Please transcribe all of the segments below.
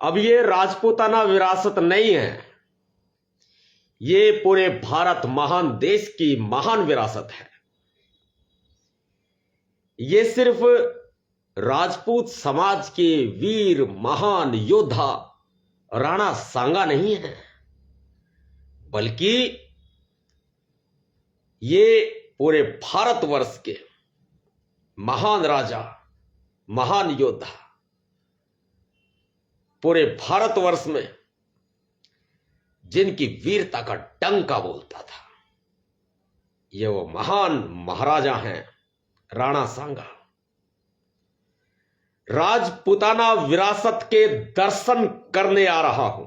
अब ये राजपूताना विरासत नहीं है, ये पूरे भारत महान देश की महान विरासत है। ये सिर्फ राजपूत समाज के वीर महान योद्धा राणा सांगा नहीं है, बल्कि ये पूरे भारतवर्ष के महान राजा, महान योद्धा, पूरे भारतवर्ष में जिनकी वीरता का डंका बोलता था, ये वो महान महाराजा हैं राणा सांगा। राजपूताना विरासत के दर्शन करने आ रहा हूं,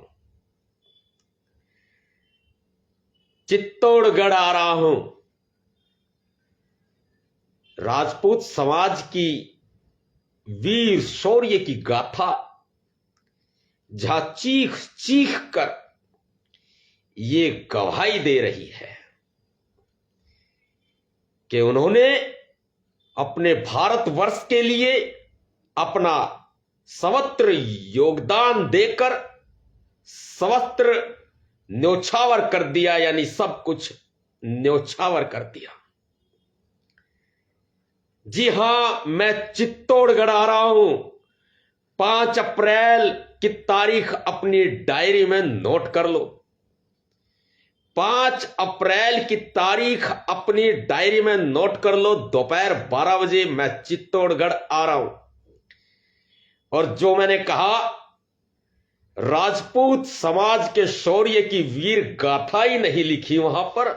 चित्तौड़गढ़ आ रहा हूं। राजपूत समाज की वीर शौर्य की गाथा जहां चीख चीख कर ये गवाही दे रही है कि उन्होंने अपने भारतवर्ष के लिए अपना सर्वत्र योगदान देकर सर्वत्र न्योछावर कर दिया, यानी सब कुछ न्योछावर कर दिया। जी हां, मैं चित्तौड़गढ़ आ रहा हूं। 5 अप्रैल की तारीख अपनी डायरी में नोट कर लो। 5 अप्रैल की तारीख अपनी डायरी में नोट कर लो। दोपहर 12 बजे मैं चित्तौड़गढ़ आ रहा हूं। और जो मैंने कहा, राजपूत समाज के शौर्य की वीर गाथा ही नहीं लिखी वहां पर,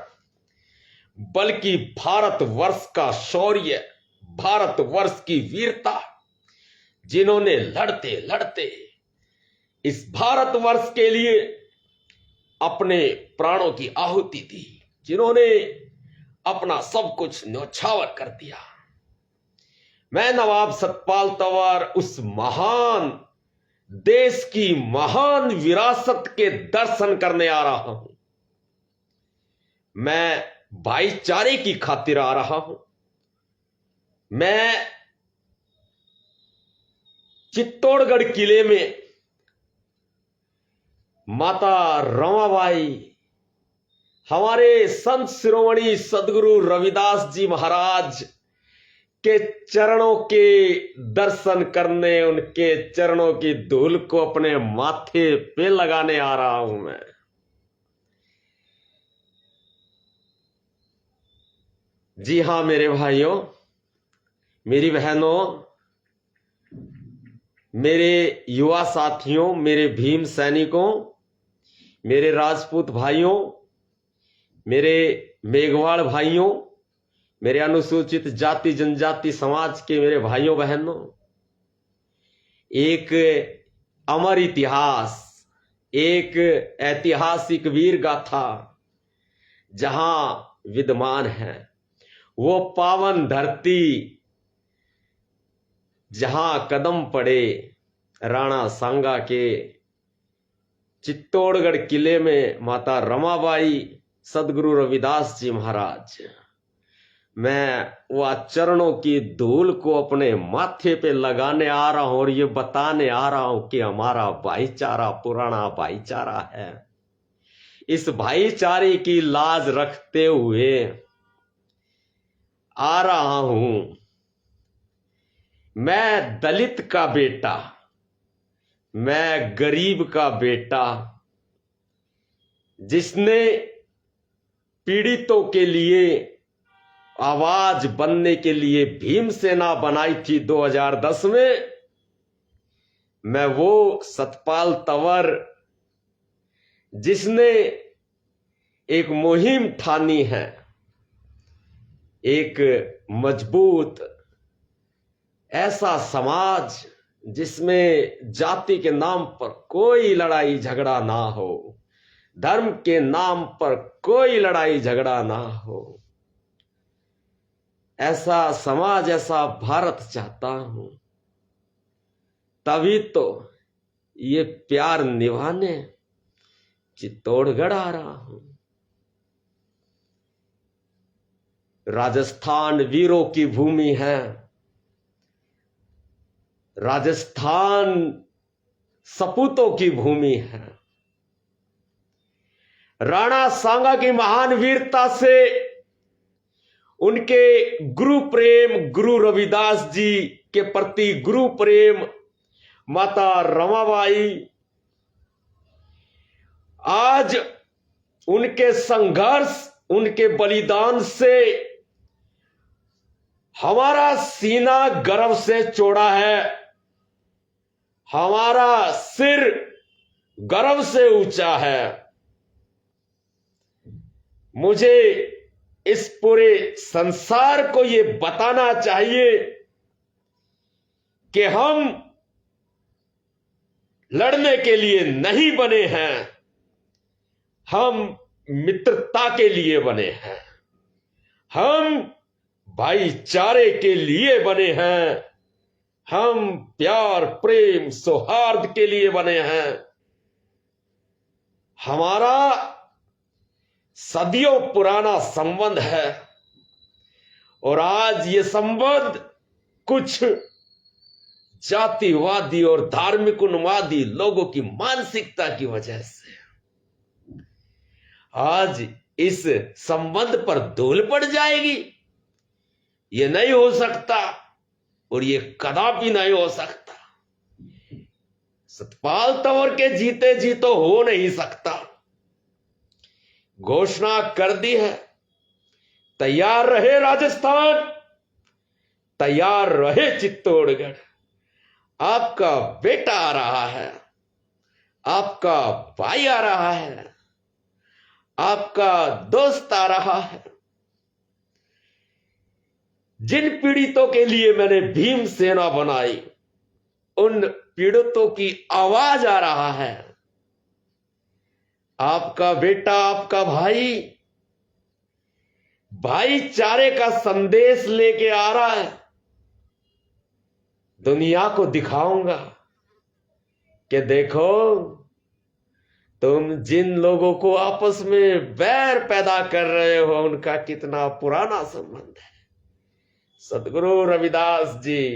बल्कि भारतवर्ष का शौर्य, भारतवर्ष की वीरता, जिन्होंने लड़ते लड़ते इस भारतवर्ष के लिए अपने प्राणों की आहुति दी, जिन्होंने अपना सब कुछ न्योछावर कर दिया। मैं नवाब सतपाल तंवर उस महान देश की महान विरासत के दर्शन करने आ रहा हूं। मैं भाईचारे की खातिर आ रहा हूं। मैं चित्तौड़गढ़ किले में माता रमाबाई, हमारे संत शिरोमणि सदगुरु रविदास जी महाराज के चरणों के दर्शन करने, उनके चरणों की धूल को अपने माथे पे लगाने आ रहा हूं मैं। जी हां मेरे भाइयों, मेरी बहनों, मेरे युवा साथियों, मेरे भीम सैनिकों, मेरे राजपूत भाइयों, मेरे मेघवाड़ भाइयों, मेरे अनुसूचित जाति जनजाति समाज के मेरे भाइयों बहनों, एक अमर इतिहास, एक ऐतिहासिक वीर गाथा जहां विद्यमान है, वो पावन धरती जहां कदम पड़े राणा सांगा के, चित्तौड़गढ़ किले में माता रमाबाई, सदगुरु रविदास जी महाराज। मैं वह चरणों की धूल को अपने माथे पे लगाने आ रहा हूं और ये बताने आ रहा हूं कि हमारा भाईचारा पुराना भाईचारा है। इस भाईचारे की लाज रखते हुए आ रहा हूं। मैं दलित का बेटा, मैं गरीब का बेटा, जिसने पीड़ितों के लिए आवाज बनने के लिए भीम सेना बनाई थी 2010 में। मैं वो सतपाल तंवर जिसने एक मुहिम ठानी है, एक मजबूत ऐसा समाज जिसमें जाति के नाम पर कोई लड़ाई झगड़ा ना हो, धर्म के नाम पर कोई लड़ाई झगड़ा ना हो, ऐसा समाज, ऐसा भारत चाहता हूं। तभी तो ये प्यार निभाने चित्तौड़गढ़ आ रहा हूं। राजस्थान वीरों की भूमि है। राजस्थान सपूतों की भूमि है। राणा सांगा की महान वीरता से उनके गुरु प्रेम, गुरु रविदास जी के प्रति गुरु प्रेम, माता रमाबाई, आज उनके संघर्ष, उनके बलिदान से हमारा सीना गर्व से चौड़ा है, हमारा सिर गर्व से ऊंचा है। मुझे इस पूरे संसार को यह बताना चाहिए कि हम लड़ने के लिए नहीं बने हैं, हम मित्रता के लिए बने हैं, हम भाईचारे के लिए बने हैं, हम प्यार, प्रेम, सौहार्द के लिए बने हैं। हमारा सदियों पुराना संबंध है और आज ये संबंध कुछ जातिवादी और धार्मिक उन्मादी लोगों की मानसिकता की वजह से आज इस संबंध पर धूल पड़ जाएगी। ये नहीं हो सकता और ये कदापि नहीं हो सकता। सतपाल तंवर के जीते जी तो हो नहीं सकता। घोषणा कर दी है, तैयार रहे राजस्थान, तैयार रहे चित्तौड़गढ़। आपका बेटा आ रहा है, आपका भाई आ रहा है, आपका दोस्त आ रहा है। जिन पीड़ितों के लिए मैंने भीम सेना बनाई, उन पीड़ितों की आवाज आ रहा है। आपका बेटा, आपका भाई भाईचारे का संदेश लेके आ रहा है। दुनिया को दिखाऊंगा कि देखो, तुम जिन लोगों को आपस में बैर पैदा कर रहे हो, उनका कितना पुराना संबंध है। सदगुरु रविदास जी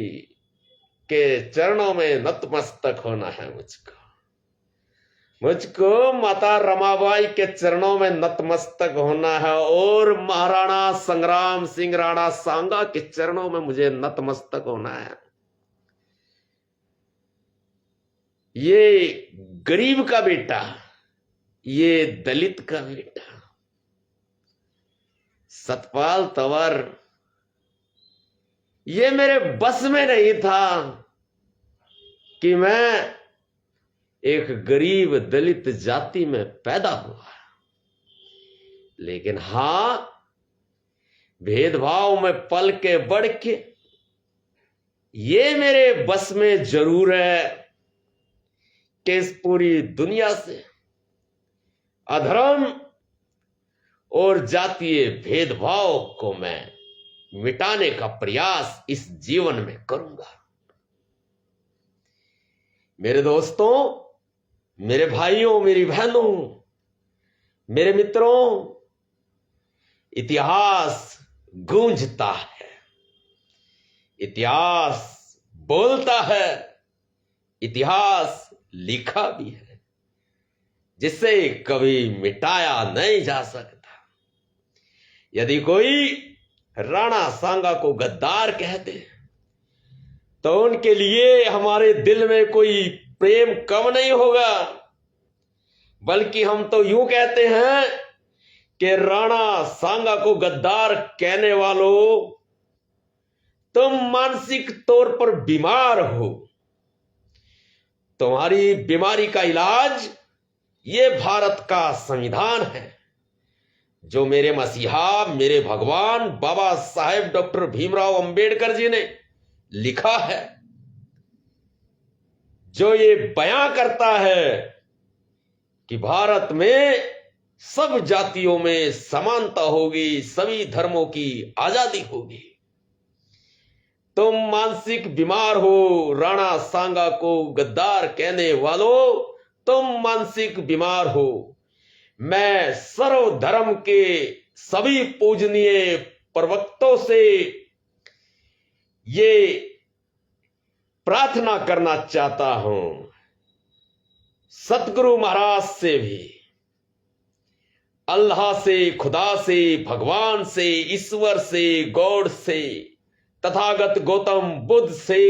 के चरणों में नतमस्तक होना है मुझको माता रमाबाई के चरणों में नतमस्तक होना है और महाराणा संग्राम सिंह राणा सांगा के चरणों में मुझे नतमस्तक होना है। ये गरीब का बेटा, ये दलित का बेटा सतपाल तंवर, ये मेरे बस में नहीं था कि मैं एक गरीब दलित जाति में पैदा हुआ, लेकिन हां, भेदभाव में पल के बढ़ के ये मेरे बस में जरूर है कि इस पूरी दुनिया से अधर्म और जातीय भेदभाव को मैं मिटाने का प्रयास इस जीवन में करूंगा। मेरे दोस्तों, मेरे भाइयों, मेरी बहनों, मेरे मित्रों, इतिहास गूंजता है, इतिहास बोलता है, इतिहास लिखा भी है, जिसे कभी मिटाया नहीं जा सकता। यदि कोई राणा सांगा को गद्दार कहते तो उनके लिए हमारे दिल में कोई प्रेम कम नहीं होगा, बल्कि हम तो यूं कहते हैं कि राणा सांगा को गद्दार कहने वालों, तुम मानसिक तौर पर बीमार हो। तुम्हारी बीमारी का इलाज ये भारत का संविधान है, जो मेरे मसीहा, मेरे भगवान बाबा साहेब डॉक्टर भीमराव अंबेडकर जी ने लिखा है, जो ये बयां करता है कि भारत में सब जातियों में समानता होगी, सभी धर्मों की आजादी होगी। तुम मानसिक बीमार हो, राणा सांगा को गद्दार कहने वालों, तुम मानसिक बीमार हो। मैं सर्वधर्म के सभी पूजनीय प्रवक्तों से ये प्रार्थना करना चाहता हूं सतगुरु महाराज से भी, अल्लाह से, खुदा से, भगवान से, ईश्वर से, गॉड से, तथागत गौतम बुद्ध से,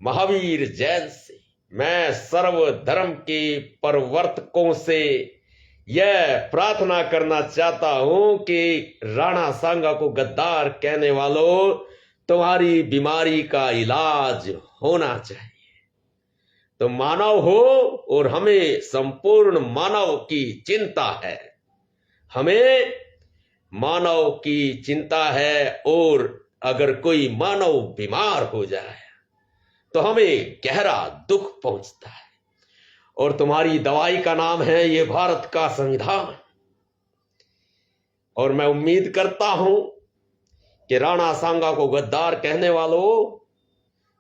महावीर जैन से, मैं सर्व धर्म के प्रवर्तकों से यह प्रार्थना करना चाहता हूं कि राणा सांगा को गद्दार कहने वालों, तुम्हारी बीमारी का इलाज होना चाहिए। तो मानव हो और हमें संपूर्ण मानव की चिंता है, हमें मानव की चिंता है। और अगर कोई मानव बीमार हो जाए तो हमें गहरा दुख पहुंचता है। और तुम्हारी दवाई का नाम है ये भारत का संविधान। और मैं उम्मीद करता हूं कि राणा सांगा को गद्दार कहने वालों,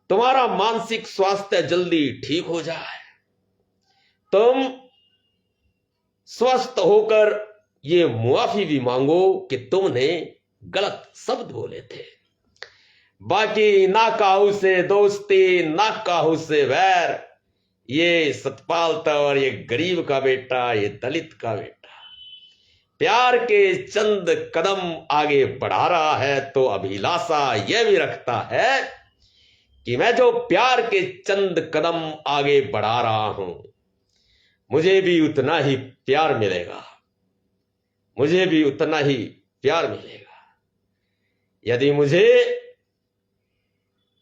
तुम्हारा मानसिक स्वास्थ्य जल्दी ठीक हो जाए, तुम स्वस्थ होकर ये मुआफी भी मांगो कि तुमने गलत शब्द बोले थे। बाकी ना काहू से दोस्ती, ना काहू से वैर, ये सतपाल तंवर, ये गरीब का बेटा, ये दलित का बेटा प्यार के चंद कदम आगे बढ़ा रहा है तो अभिलाषा यह भी रखता है कि मैं जो प्यार के चंद कदम आगे बढ़ा रहा हूं, मुझे भी उतना ही प्यार मिलेगा, मुझे भी उतना ही प्यार मिलेगा। यदि मुझे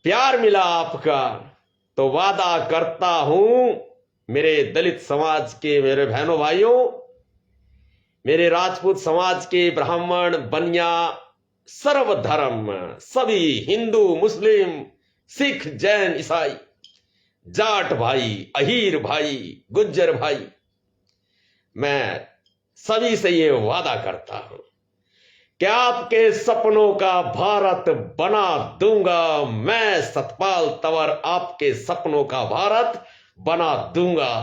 प्यार मिला आपका तो वादा करता हूं, मेरे दलित समाज के मेरे बहनों भाइयों, मेरे राजपूत समाज के ब्राह्मण, बनिया, सर्वधर्म, सभी हिंदू, मुस्लिम, सिख, जैन, ईसाई, जाट भाई, अहीर भाई, गुज्जर भाई, मैं सभी से ये वादा करता हूं कि आपके सपनों का भारत बना दूंगा। मैं सतपाल तंवर आपके सपनों का भारत बना दूंगा।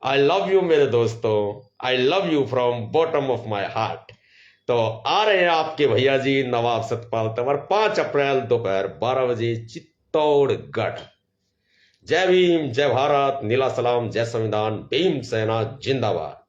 आई लव यू मेरे दोस्तों, I love you from bottom of my heart. तो आ रहे हैं आपके भैया जी नवाब सतपाल तंवर 5 अप्रैल दोपहर 12 बजे चित्तौड़गढ़। जय भीम, जय भारत, नीला सलाम, जय संविधान, भीम सेना जिंदाबाद।